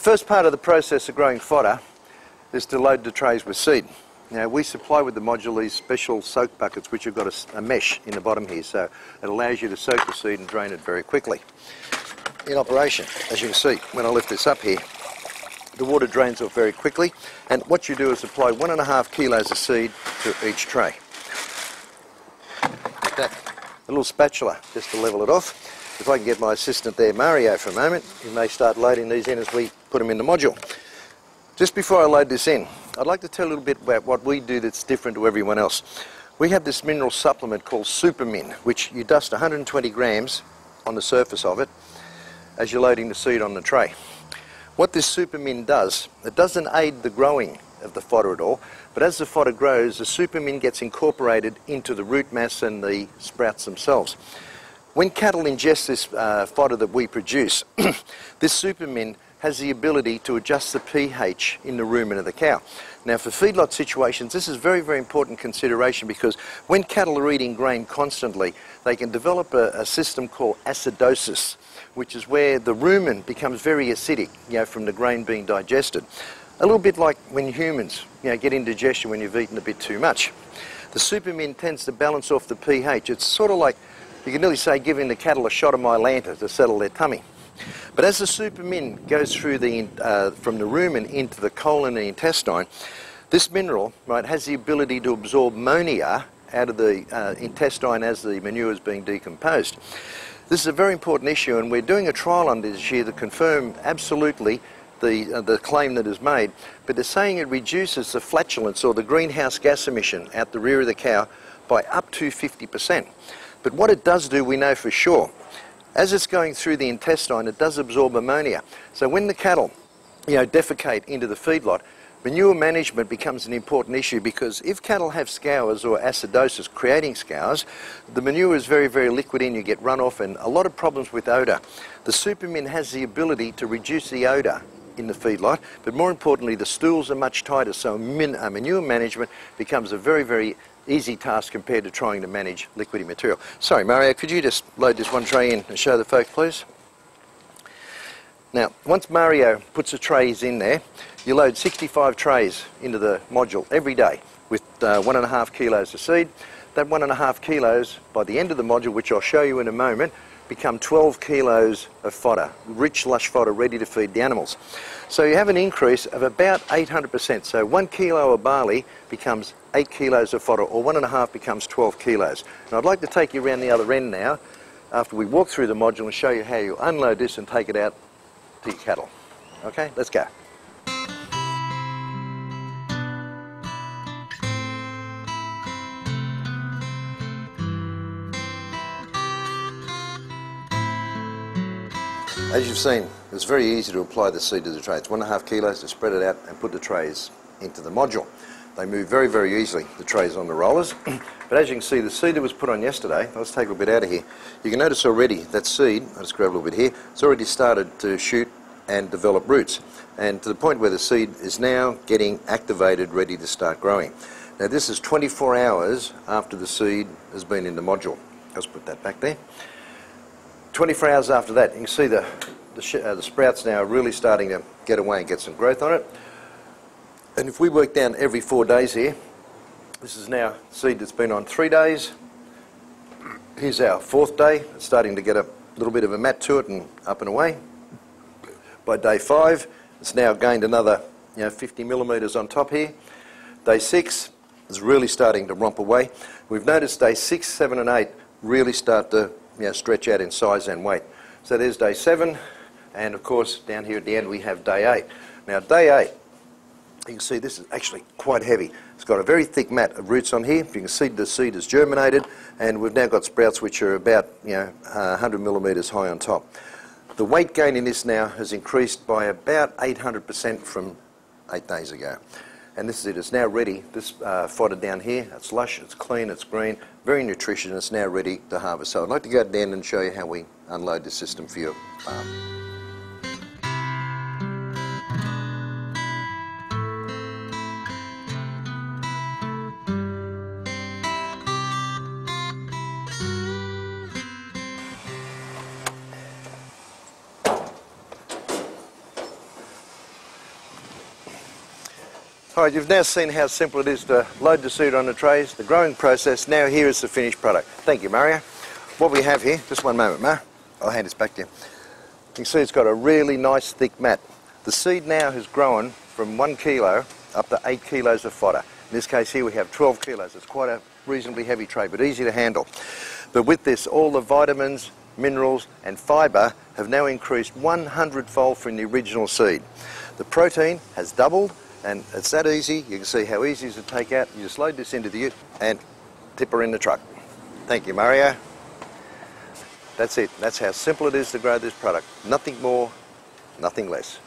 first part of the process of growing fodder is to load the trays with seed. Now we supply with the module these special soak buckets which have got a mesh in the bottom here, so it allows you to soak the seed and drain it very quickly. In operation, as you can see, when I lift this up here, the water drains off very quickly, and what you do is apply 1.5 kilos of seed to each tray. Like that. A little spatula just to level it off. If I can get my assistant there, Mario, for a moment, he may start loading these in as we put them in the module. Just before I load this in, I'd like to tell a little bit about what we do that's different to everyone else. We have this mineral supplement called Supermin, which you dust 120 grams on the surface of it as you're loading the seed on the tray. What this Supermin does, it doesn't aid the growing of the fodder at all, but as the fodder grows, the Supermin gets incorporated into the root mass and the sprouts themselves. When cattle ingest this fodder that we produce, this Supermin has the ability to adjust the pH in the rumen of the cow. Now for feedlot situations, this is very, very important consideration, because when cattle are eating grain constantly, they can develop a system called acidosis, which is where the rumen becomes very acidic, from the grain being digested. A little bit like when humans, get indigestion when you've eaten a bit too much. The Supermin tends to balance off the pH. It's sort of like, you can nearly say, giving the cattle a shot of Mylanta to settle their tummy. But as the Supermin goes through from the rumen into the colon and intestine, this mineral, has the ability to absorb ammonia out of the intestine as the manure is being decomposed. This is a very important issue, and we're doing a trial on this year to confirm absolutely the claim that is made, but they're saying it reduces the flatulence or the greenhouse gas emission out the rear of the cow by up to 50%. But what it does do, we know for sure, as it's going through the intestine, it does absorb ammonia. So when the cattle, defecate into the feedlot, manure management becomes an important issue, because if cattle have scours or acidosis creating scours, the manure is very, very liquid in, you get runoff and a lot of problems with odour. The Supermin has the ability to reduce the odour in the feedlot, but more importantly, the stools are much tighter, so manure management becomes a very, very easy task compared to trying to manage liquidy material. Sorry, Mario, could you just load this one tray in and show the folks, please? Now, once Mario puts the trays in there, you load 65 trays into the module every day with 1.5 kilos of seed. That 1.5 kilos, by the end of the module, which I'll show you in a moment, become 12 kilos of fodder, rich, lush fodder ready to feed the animals. So you have an increase of about 800%. So 1 kilo of barley becomes 8 kilos of fodder, or 1.5 becomes 12 kilos. And I'd like to take you around the other end now, after we walk through the module, and show you how you unload this and take it out to your cattle. Okay, let's go. As you've seen, it's very easy to apply the seed to the tray. It's 1.5 kilos to spread it out and put the trays into the module. They move very, very easily, the trays on the rollers. But as you can see, the seed that was put on yesterday, let's take a bit out of here. You can notice already that seed, I'll just grab a little bit here, it's already started to shoot and develop roots. And to the point where the seed is now getting activated, ready to start growing. Now this is 24 hours after the seed has been in the module. Let's put that back there. 24 hours after that, you can see the sprouts now are really starting to get away and get some growth on it. And if we work down every 4 days here, this is now seed that's been on 3 days. Here's our 4th day. It's starting to get a little bit of a mat to it and up and away. By day 5, it's now gained another 50 millimetres on top here. Day 6 is really starting to romp away. We've noticed day 6, 7 and 8 really start to stretch out in size and weight. So there's day 7, and of course down here at the end we have day 8. Now day 8, you can see this is actually quite heavy. It's got a very thick mat of roots on here. You can see the seed is germinated, and we've now got sprouts which are about 100 millimetres high on top. The weight gain in this now has increased by about 800% from 8 days ago. And this is it, it's now ready. This fodder down here, it's lush, it's clean, it's green, very nutritious, and it's now ready to harvest. So I'd like to go down and show you how we unload the system for your farm. Alright, you've now seen how simple it is to load the seed on the trays, the growing process. Now here is the finished product. Thank you, Mario. What we have here, just one moment, Mar. I'll hand this back to you. You can see it's got a really nice thick mat. The seed now has grown from 1 kilo up to 8 kilos of fodder. In this case here we have 12 kilos. It's quite a reasonably heavy tray, but easy to handle. But with this, all the vitamins, minerals and fibre have now increased 100-fold from the original seed. The protein has doubled, and it's that easy. You can see how easy it is to take out. You just load this into the ute and tip her in the truck. Thank you, Mario. That's it. That's how simple it is to grow this product. Nothing more, nothing less.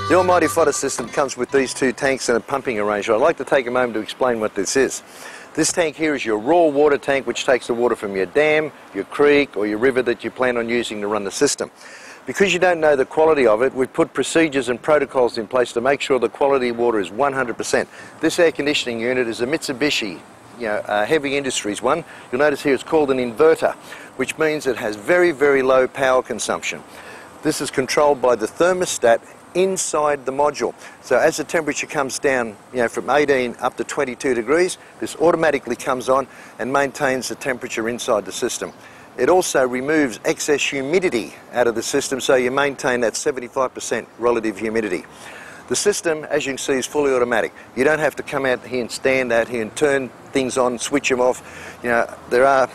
The almighty fodder system comes with these 2 tanks and a pumping arrangement. I'd like to take a moment to explain what this is. This tank here is your raw water tank, which takes the water from your dam, your creek or your river that you plan on using to run the system. Because you don't know the quality of it, we've put procedures and protocols in place to make sure the quality of water is 100%. This air conditioning unit is a Mitsubishi, heavy industries one. You'll notice here it's called an inverter, which means it has very, very low power consumption. This is controlled by the thermostat inside the module. So as the temperature comes down, from 18 up to 22 degrees, this automatically comes on and maintains the temperature inside the system. It also removes excess humidity out of the system, so you maintain that 75% relative humidity. The system, as you can see, is fully automatic. You don't have to come out here and stand out here and turn things on, switch them off. There are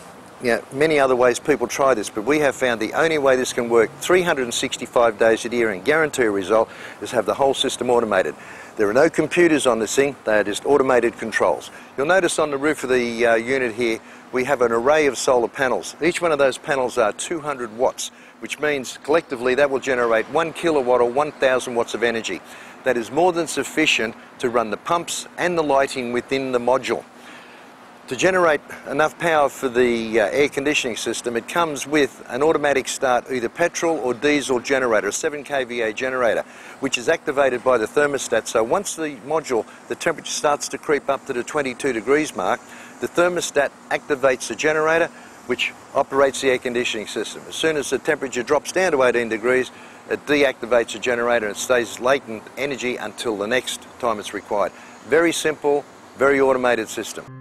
many other ways people try this, but we have found the only way this can work 365 days a year and guarantee a result is have the whole system automated. There are no computers on this thing, they are just automated controls. You'll notice on the roof of the unit here we have an array of solar panels. Each one of those panels are 200 watts, which means collectively that will generate 1 kilowatt or 1,000 watts of energy. That is more than sufficient to run the pumps and the lighting within the module. To generate enough power for the air conditioning system, it comes with an automatic start, either petrol or diesel generator, a 7 kVA generator, which is activated by the thermostat. So once the module, the temperature starts to creep up to the 22 degrees mark, the thermostat activates the generator, which operates the air conditioning system. As soon as the temperature drops down to 18 degrees, it deactivates the generator and it stays latent energy until the next time it's required. Very simple, very automated system.